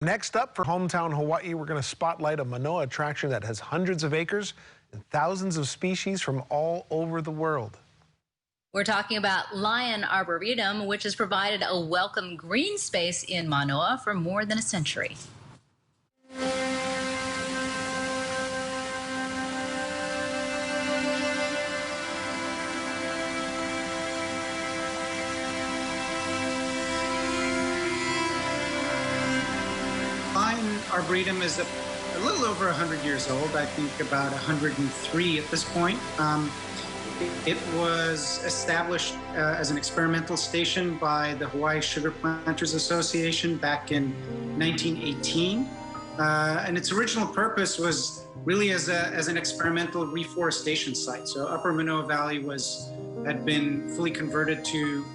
Next up for Hometown Hawaii, we're going to spotlight a Manoa attraction that has hundreds of acres and thousands of species from all over the world. We're talking about Lion Arboretum, which has provided a welcome green space in Manoa for more than a century. Lion Arboretum is a little over 100 years old, I think about 103 at this point. It was established as an experimental station by the Hawaii Sugar Planters Association back in 1918. And its original purpose was really as an experimental reforestation site. So Upper Manoa Valley had been fully converted to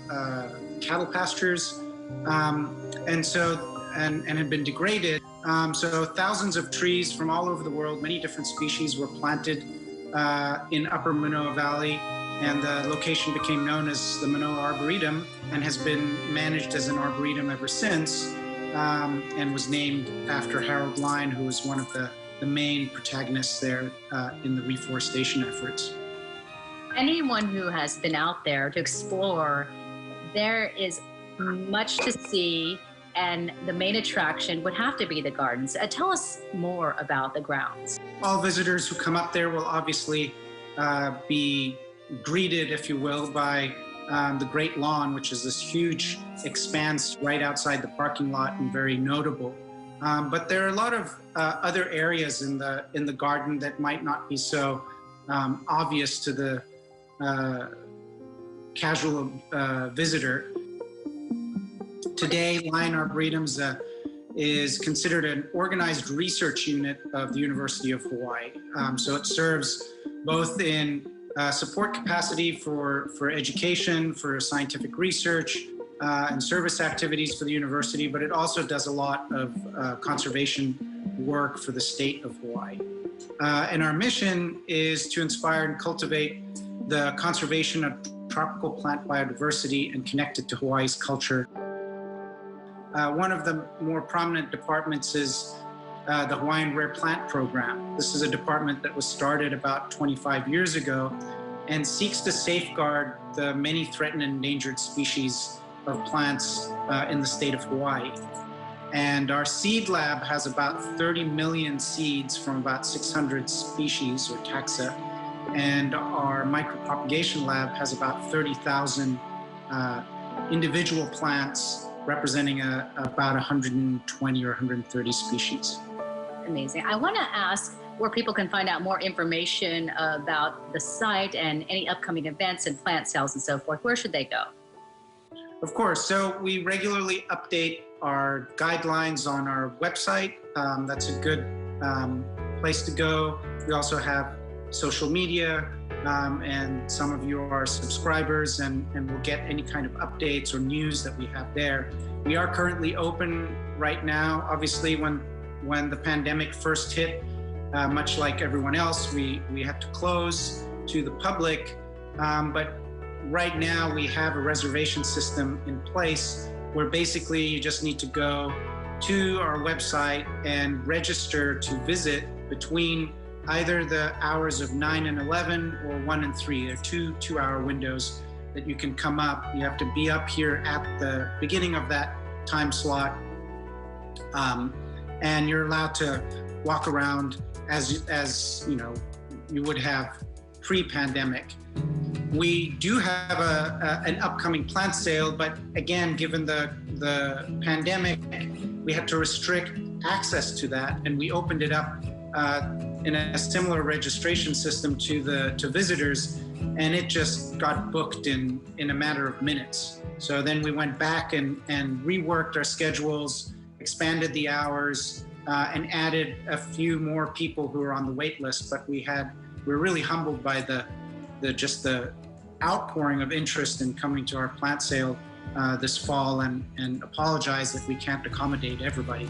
cattle pastures, and had been degraded. So thousands of trees from all over the world, many different species were planted in Upper Manoa Valley, and the location became known as the Manoa Arboretum and has been managed as an arboretum ever since, and was named after Harold Lion, who was one of the main protagonists there in the reforestation efforts. Anyone who has been out there to explore, there is much to see, and the main attraction would have to be the gardens. Tell us more about the grounds. All visitors who come up there will obviously be greeted, if you will, by the Great Lawn, which is this huge expanse right outside the parking lot and very notable. But there are a lot of other areas in the garden that might not be so obvious to the casual visitor. Today, Lion Arboretum is considered an organized research unit of the University of Hawaii. So it serves both in support capacity for education, for scientific research, and service activities for the university, but it also does a lot of conservation work for the state of Hawaii. And our mission is to inspire and cultivate the conservation of tropical plant biodiversity and connect it to Hawaii's culture. One of the more prominent departments is the Hawaiian Rare Plant Program. This is a department that was started about 25 years ago and seeks to safeguard the many threatened and endangered species of plants in the state of Hawaii. And our seed lab has about 30 million seeds from about 600 species or taxa. And our micropropagation lab has about 30,000 individual plants representing about 120 or 130 species. Amazing. I want to ask where people can find out more information about the site and any upcoming events and plant sales and so forth. Where should they go? Of course. So we regularly update our guidelines on our website. That's a good place to go. We also have social media, and some of you are subscribers and will get any kind of updates or news that we have there. We are currently open right now. Obviously, when the pandemic first hit, much like everyone else, we had to close to the public. But right now we have a reservation system in place where basically you just need to go to our website and register to visit between either the hours of 9 and 11 or 1 and 3. There are two-hour windows that you can come up. You have to be up here at the beginning of that time slot. And you're allowed to walk around as you know, you would have pre-pandemic. We do have an upcoming plant sale, but again, given the pandemic, we had to restrict access to that, and we opened it up in a similar registration system to visitors, and it just got booked in a matter of minutes. So then we went back and reworked our schedules, expanded the hours, and added a few more people who were on the wait list. But we're really humbled by the outpouring of interest in coming to our plant sale this fall, and apologize that we can't accommodate everybody.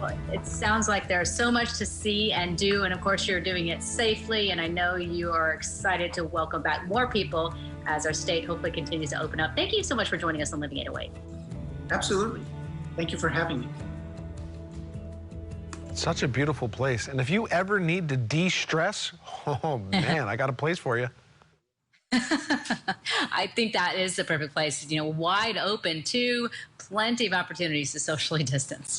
Well, it sounds like there's so much to see and do, and of course you're doing it safely, and I know you are excited to welcome back more people as our state hopefully continues to open up. Thank you so much for joining us on Living 808. Absolutely. Thank you for having me. Such a beautiful place. And if you ever need to de-stress, oh man, I got a place for you. I think that is the perfect place. Wide open too, plenty of opportunities to socially distance.